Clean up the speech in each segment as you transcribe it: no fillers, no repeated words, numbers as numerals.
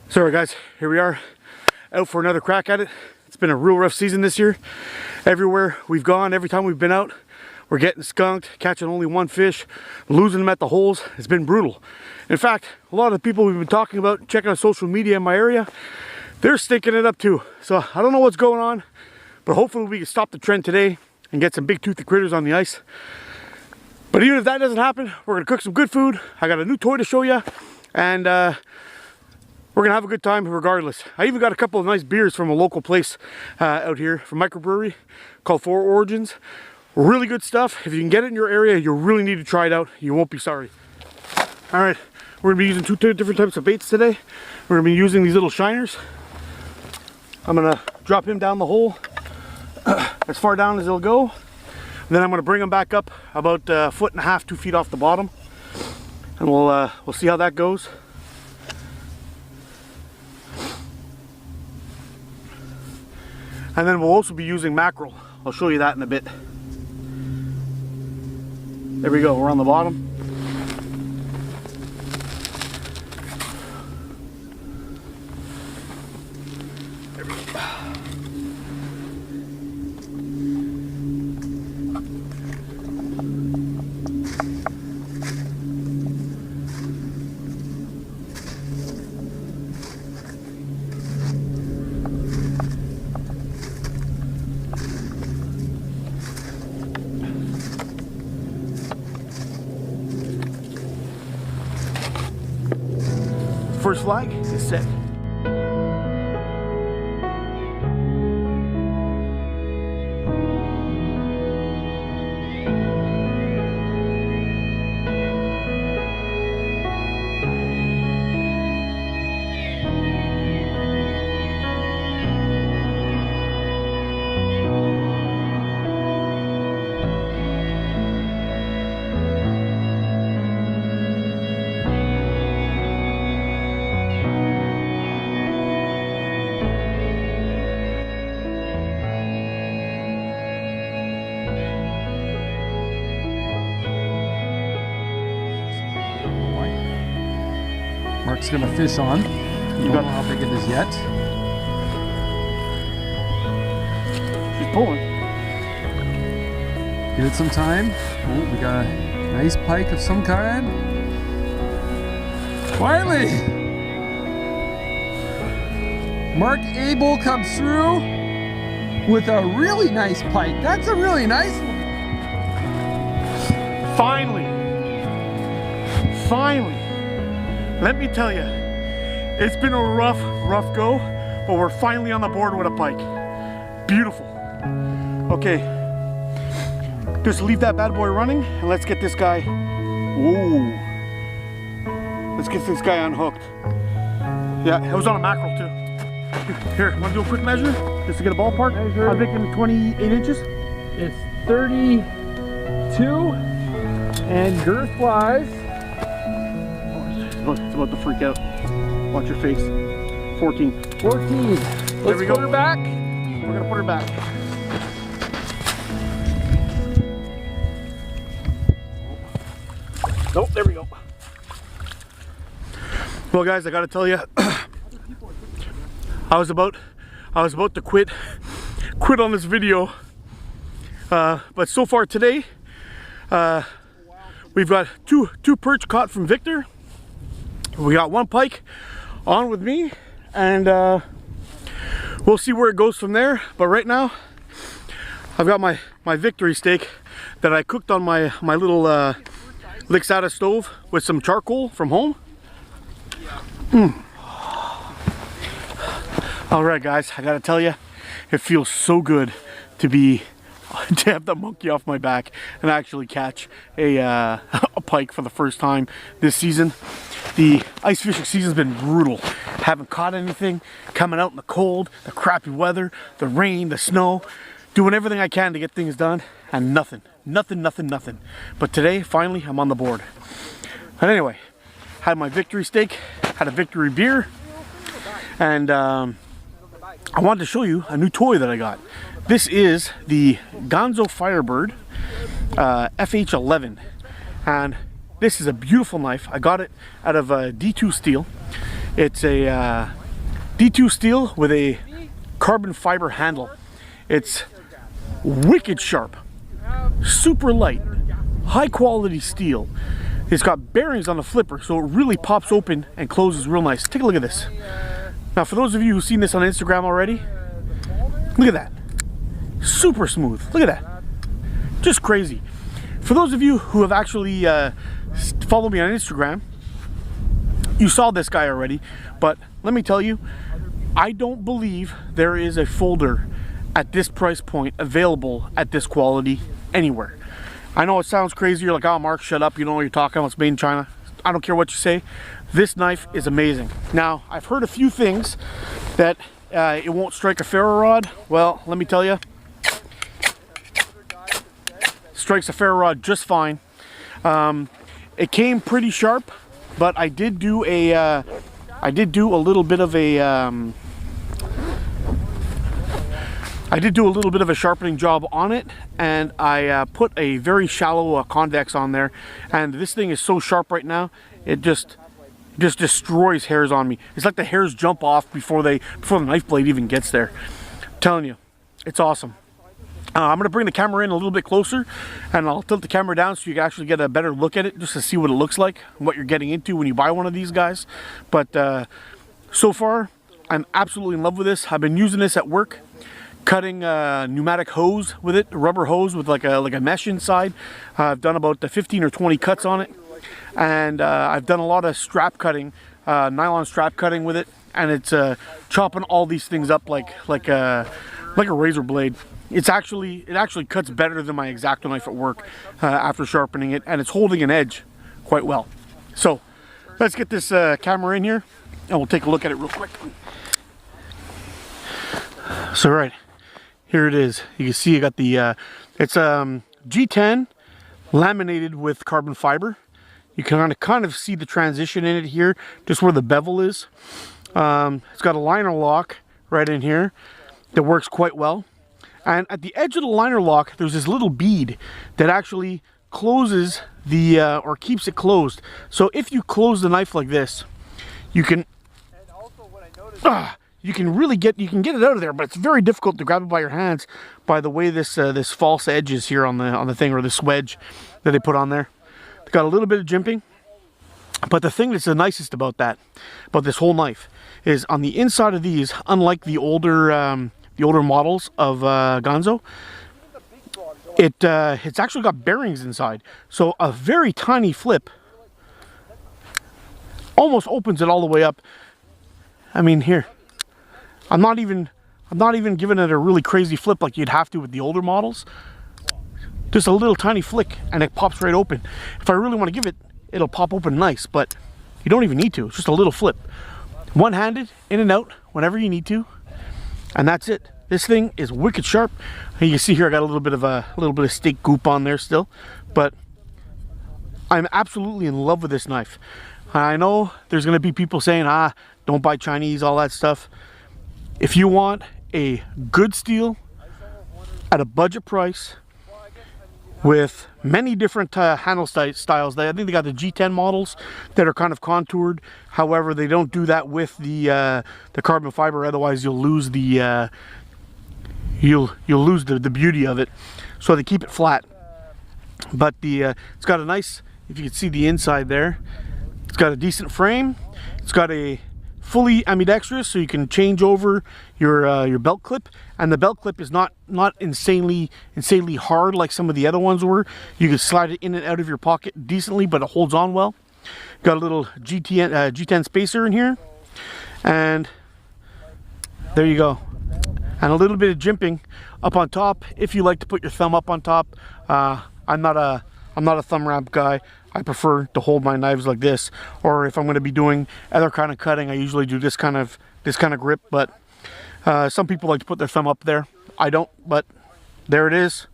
Sorry guys, here we are out for another crack at it. It's been a real rough season this year. Everywhere we've gone, every time we've been out, we're getting skunked, catching only one fish, losing them at the holes. It's been brutal. In fact, a lot of the people we've been talking about, checking on social media in my area, they're stinking it up too. So I don't know what's going on, but hopefully we can stop the trend today and get some big toothy critters on the ice. But even if that doesn't happen, we're gonna cook some good food. I got a new toy to show you, and we're gonna have a good time regardless. I even got a couple of nice beers from a local place out here, from microbrewery called Four Origins. Really good stuff. If you can get it in your area, you really need to try it out. You won't be sorry. All right, we're gonna be using two different types of baits today. We're gonna be using these little shiners. I'm gonna drop him down the hole as far down as it'll go. And then I'm gonna bring him back up about 1.5 feet, 2 feet off the bottom. And we'll see how that goes. And then we'll also be using mackerel. I'll show you that in a bit. There we go, we're on the bottom. There we go. First flag is set. Mark's gonna fish on. You don't know how big it is yet. She's pulling. Give it some time. Oh, we got a nice pike of some kind. Finally! Mark Abel comes through with a really nice pike. That's a really nice one. Finally. Finally. Let me tell you, it's been a rough go, but we're finally on the board with a pike. Beautiful. Okay, just leave that bad boy running, and let's get this guy, ooh. Let's get this guy unhooked. Yeah, it was on a mackerel too. Here, wanna do a quick measure, just to get a ballpark? Measure. I'm thinking 28 inches. It's 32, and girth-wise, It's about to freak out. Watch your face. 14. 14. Let's put her back. We're gonna put her back. Oh, there we go. Well, guys, I gotta tell you, I was about to quit on this video, but so far today, we've got two perch caught from Victor. We got one pike on with me, and we'll see where it goes from there. But right now, I've got my victory steak that I cooked on my little Lixada stove with some charcoal from home. All right, guys, I gotta tell you, it feels so good to have the monkey off my back and actually catch a pike for the first time this season. The ice fishing season's been brutal. Haven't caught anything, coming out in the cold, the crappy weather, the rain, the snow, doing everything I can to get things done, and nothing. But today, finally, I'm on the board. But anyway, had my victory steak, had a victory beer, and I wanted to show you a new toy that I got. This is the Ganzo Firebird FH11, and this is a beautiful knife. I got it out of D2 steel. It's a D2 steel with a carbon fiber handle. It's wicked sharp, super light, high quality steel. It's got bearings on the flipper, so it really pops open and closes real nice. Take a look at this. Now, for those of you who've seen this on Instagram already, look at that. Super smooth. Look at that. Just crazy. For those of you who have actually followed me on Instagram, you saw this guy already, but let me tell you, I don't believe there is a folder at this price point available at this quality anywhere. I know it sounds crazy. You're like, oh, Mark, shut up. You know what you're talking about. It's made in China. I don't care what you say. This knife is amazing. Now, I've heard a few things that it won't strike a ferro rod. Well, let me tell you, strikes a ferro rod just fine. It came pretty sharp, but I did do a little bit of a sharpening job on it, and I put a very shallow convex on there, and this thing is so sharp right now, it just destroys hairs on me. It's like the hairs jump off before the knife blade even gets there. I'm telling you, it's awesome. I'm going to bring the camera in a little bit closer, and I'll tilt the camera down so you can actually get a better look at it, just to see what it looks like and what you're getting into when you buy one of these guys. But so far, I'm absolutely in love with this. I've been using this at work, cutting pneumatic hose with it, rubber hose with like a mesh inside. I've done about 15 or 20 cuts on it, and I've done a lot of strap cutting, nylon strap cutting with it, and it's chopping all these things up like a razor blade. It actually cuts better than my X-Acto knife at work after sharpening it, and it's holding an edge quite well. So let's get this camera in here, and we'll take a look at it real quick. So right here it is. You can see I got the it's G10 laminated with carbon fiber. You can kind of see the transition in it here, just where the bevel is. It's got a liner lock right in here that works quite well. And at the edge of the liner lock, there's this little bead that actually closes the, or keeps it closed. So if you close the knife like this, you can, you can get it out of there, but it's very difficult to grab it by your hands by the way this this false edge is here on the thing, or this wedge that they put on there. It's got a little bit of jimping, but the thing that's the nicest about this whole knife is on the inside of these, unlike the older models of Ganzo, it's actually got bearings inside. So a very tiny flip almost opens it all the way up. I mean, here, I'm not even giving it a really crazy flip like you'd have to with the older models. Just a little tiny flick and it pops right open. If I really want to give it, it'll pop open nice, but you don't even need to. It's just a little flip. One-handed, in and out, whenever you need to. And that's it. This thing is wicked sharp. You can see here I got a little bit of steak goop on there still, but I'm absolutely in love with this knife. I know there's going to be people saying, don't buy Chinese, all that stuff. If you want a good steel at a budget price with many different handle styles, I think they got the G10 models that are kind of contoured. However, they don't do that with the carbon fiber. Otherwise, you'll lose the you'll lose the beauty of it. So they keep it flat. But it's got a nice, if you can see the inside there, it's got a decent frame. It's got a fully ambidextrous, so you can change over your belt clip, and the belt clip is not insanely hard like some of the other ones were. You can slide it in and out of your pocket decently, but it holds on well. Got a little G10 spacer in here, and there you go. And a little bit of jimping up on top if you like to put your thumb up on top. I'm not a thumb wrap guy. I prefer to hold my knives like this, or if I'm going to be doing other kind of cutting, I usually do this kind of grip. But some people like to put their thumb up there. I don't, but there it is.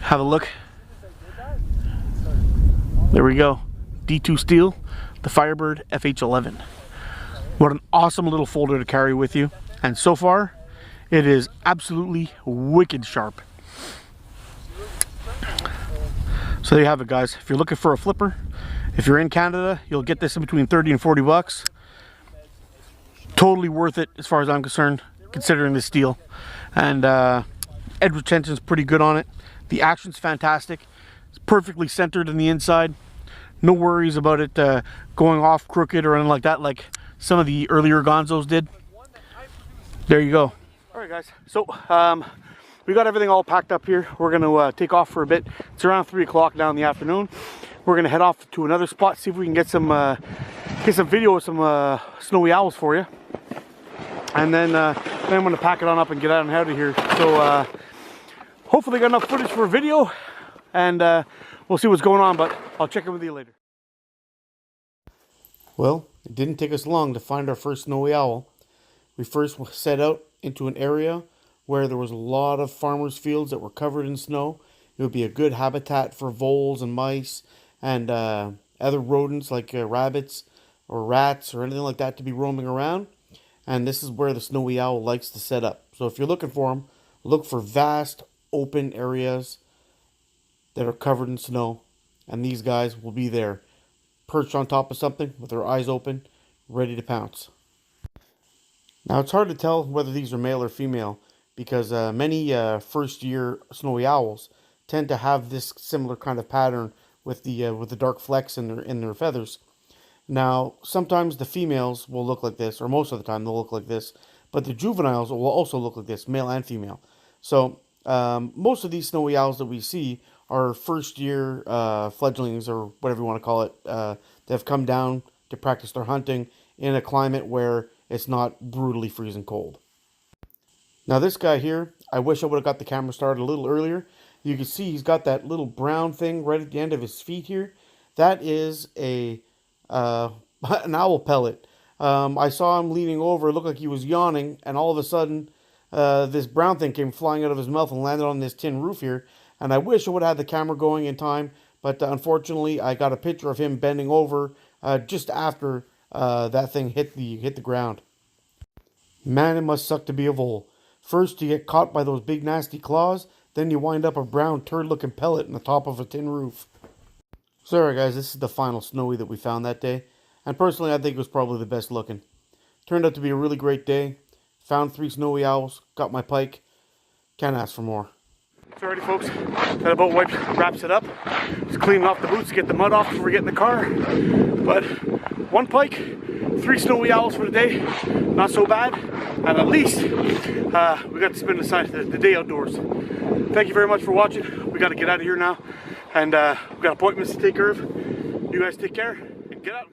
Have a look. There we go. D2 steel, the Firebird FH11. What an awesome little folder to carry with you. And so far, it is absolutely wicked sharp. So there you have it, guys. If you're looking for a flipper, if you're in Canada, you'll get this in between 30 and 40 bucks. Totally worth it as far as I'm concerned, considering the steel. And edge retention is pretty good on it. The action's fantastic. It's perfectly centered in the inside. No worries about it going off crooked or anything like that, like some of the earlier Ganzos did. There you go. All right, guys. So we got everything all packed up here. We're gonna take off for a bit. It's around 3 o'clock now in the afternoon. We're gonna head off to another spot, see if we can get some video of some snowy owls for you. And then I'm gonna pack it on up and get out of here. So hopefully got enough footage for a video, and we'll see what's going on, but I'll check in with you later. Well, it didn't take us long to find our first snowy owl. We first set out into an area where there was a lot of farmers' fields that were covered in snow. It would be a good habitat for voles and mice and other rodents like rabbits or rats or anything like that to be roaming around. And this is where the snowy owl likes to set up. So if you're looking for them, look for vast open areas that are covered in snow, and these guys will be there, perched on top of something with their eyes open, ready to pounce. Now it's hard to tell whether these are male or female because many first-year snowy owls tend to have this similar kind of pattern with the dark flecks in their feathers. Now sometimes the females will look like this, or most of the time they'll look like this, but the juveniles will also look like this, male and female. So most of these snowy owls that we see are first-year fledglings, or whatever you want to call it. They have come down to practice their hunting in a climate where it's not brutally freezing cold. Now this guy here, I wish I would have got the camera started a little earlier. You can see he's got that little brown thing right at the end of his feet here. That is an owl pellet. I saw him leaning over, it looked like he was yawning, and all of a sudden this brown thing came flying out of his mouth and landed on this tin roof here. And I wish I would have had the camera going in time, but unfortunately I got a picture of him bending over just after that thing hit the ground. Man, it must suck to be a vole. First you get caught by those big nasty claws, then you wind up a brown turd looking pellet in the top of a tin roof. So alright guys, this is the final snowy that we found that day, and personally I think it was probably the best looking. Turned out to be a really great day. Found 3 snowy owls, got my pike. Can't ask for more. So alrighty folks, that about wraps it up. Just cleaning off the boots to get the mud off before we get in the car. But 1 pike, 3 snowy owls for the day. Not so bad. And at least we got to spend the day outdoors. Thank you very much for watching. We got to get out of here now. And we've got appointments to take care of. You guys take care and get out.